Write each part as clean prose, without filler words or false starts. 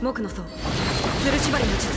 木の層吊る縛りの術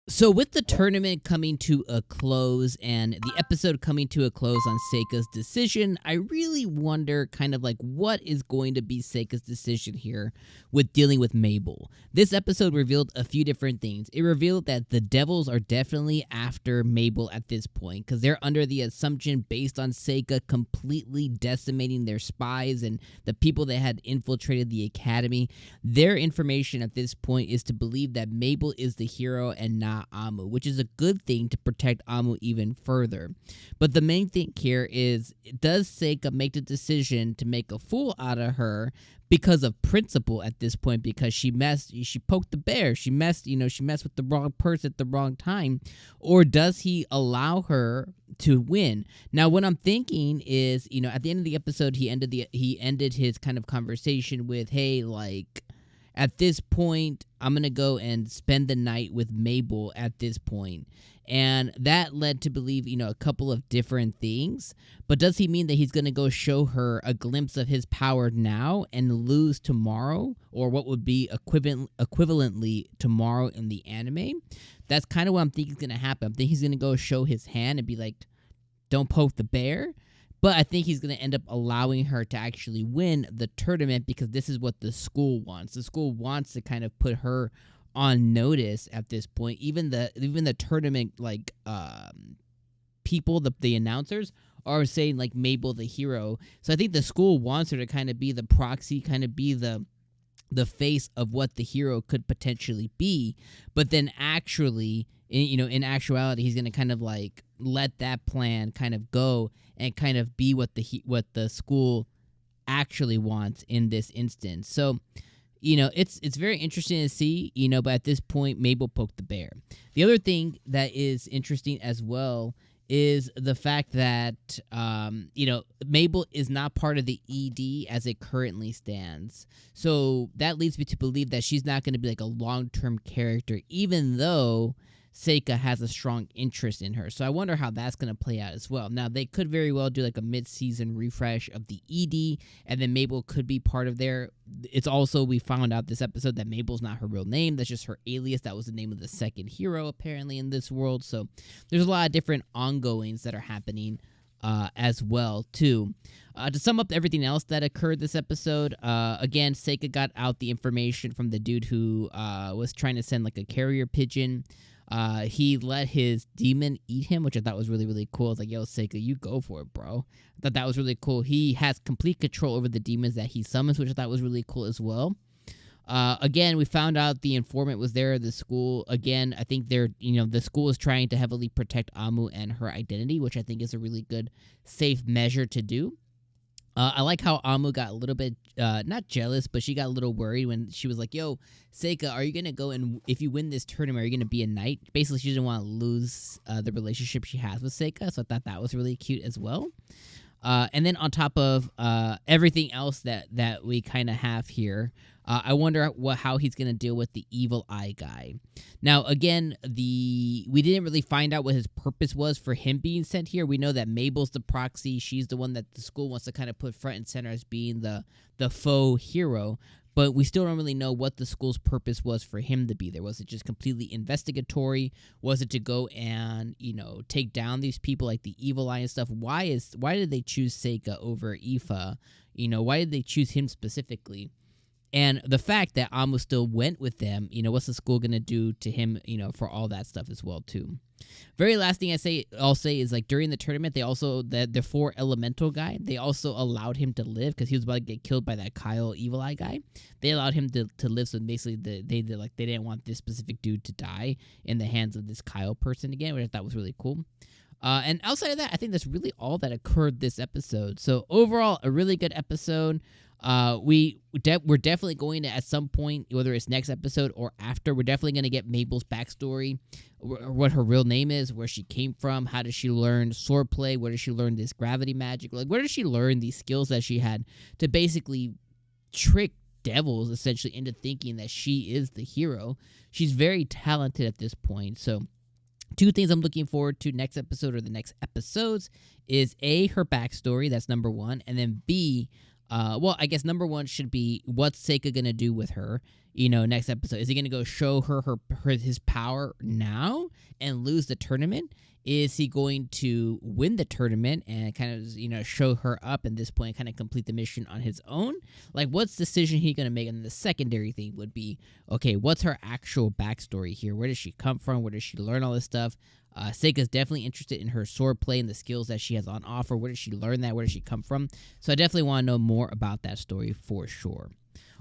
So with the tournament coming to a close and the episode coming to a close on Seika's decision, I really wonder kind of like what is going to be Seika's decision here with dealing with Maybell. This episode revealed a few different things. It revealed that the devils are definitely after Maybell at this point because they're under the assumption based on Seika completely decimating their spies and the people that had infiltrated the academy. Their information at this point is to believe that Maybell is the hero and not Amu, which is a good thing to protect Amu even further. But the main thing here is, does Seika make the decision to make a fool out of her because of principle at this point, because she poked the bear, she messed with the wrong person at the wrong time, or does he allow her to win? Now, what I'm thinking is, at the end of the episode, he ended his kind of conversation with, hey, like, at this point, I'm going to go and spend the night with Maybell at this point. And that led to believe, a couple of different things. But does he mean that he's going to go show her a glimpse of his power now and lose tomorrow? Or what would be equivalently tomorrow in the anime? That's kind of what I'm thinking is going to happen. I think he's going to go show his hand and be like, don't poke the bear. But I think he's going to end up allowing her to actually win the tournament because this is what the school wants. The school wants to kind of put her on notice at this point. Even the tournament people, the announcers are saying like Maybell the hero. So I think the school wants her to kind of be the proxy, kind of be the face of what the hero could potentially be. But then actually, in actuality, he's going to kind of like let that plan kind of go and kind of be what the school actually wants in this instance. So, it's very interesting to see, but at this point, Maybell poked the bear. The other thing that is interesting as well is the fact that, Maybell is not part of the ED as it currently stands. So that leads me to believe that she's not going to be like a long-term character, even though Seika has a strong interest in her. So I wonder how that's going to play out as well. Now, they could very well do like a mid-season refresh of the ED, and then Maybell could be part of there. It's also, we found out this episode that Maybell's not her real name. That's just her alias. That was the name of the second hero, apparently, in this world. So there's a lot of different ongoings that are happening as well, too. To sum up everything else that occurred this episode, again, Seika got out the information from the dude who was trying to send like a carrier pigeon. He let his demon eat him, which I thought was really, really cool. I was like, yo, Seika, you go for it, bro. I thought that was really cool. He has complete control over the demons that he summons, which I thought was really cool as well. Again, we found out the informant was there at the school. Again, I think the school is trying to heavily protect Amu and her identity, which I think is a really good, safe measure to do. I like how Amu got a little bit, not jealous, but she got a little worried when she was like, yo, Seika, are you going to go and if you win this tournament, are you going to be a knight? Basically, she didn't want to lose the relationship she has with Seika, so I thought that was really cute as well. And then on top of everything else that we kind of have here, I wonder how he's going to deal with the evil eye guy. Now, again, we didn't really find out what his purpose was for him being sent here. We know that Maybell's the proxy. She's the one that the school wants to kind of put front and center as being the faux hero. But we still don't really know what the school's purpose was for him to be there. Was it just completely investigatory? Was it to go and, take down these people like the evil eye and stuff? Why did they choose Seika over Aoife? Why did they choose him specifically? And the fact that Amu still went with them, what's the school going to do to him, for all that stuff as well, too. Very last thing I'll say is, like, during the tournament, they also, the 4 elemental guy, they also allowed him to live because he was about to get killed by that Kyle evil eye guy. They allowed him to live, so basically they didn't want this specific dude to die in the hands of this Kyle person again, which I thought was really cool. And outside of that, I think that's really all that occurred this episode. So overall, a really good episode. We're definitely going to, at some point, whether it's next episode or after, we're definitely going to get Maybell's backstory, what her real name is, where she came from, how did she learn swordplay, where did she learn this gravity magic, like where did she learn these skills that she had to basically trick devils essentially into thinking that she is the hero. She's very talented at this point. So 2 things I'm looking forward to next episode or the next episodes is A, her backstory, that's number 1, and then B, Well, I guess number one should be what's Seika gonna do with her. Next episode, is he gonna go show her his power now and lose the tournament? Is he going to win the tournament and kind of show her up at this point, kind of complete the mission on his own? Like, what's the decision he gonna make? And the secondary thing would be, okay, what's her actual backstory here? Where does she come from? Where does she learn all this stuff? Seika's definitely interested in her sword play and the skills that she has on offer. Where does she learn that? Where does she come from? So I definitely want to know more about that story for sure.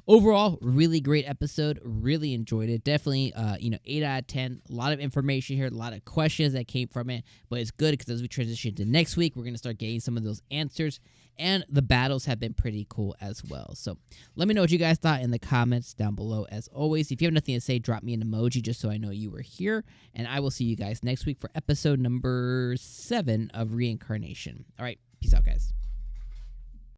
Overall, really great episode. Really enjoyed it. Definitely, 8 out of 10. A lot of information here, a lot of questions that came from it, but it's good because as we transition to next week, we're going to start getting some of those answers, and the battles have been pretty cool as well. So let me know what you guys thought in the comments down below. As always, if you have nothing to say, drop me an emoji just so I know you were here, and I will see you guys next week for episode number 7 of Reincarnation. All right, peace out, guys.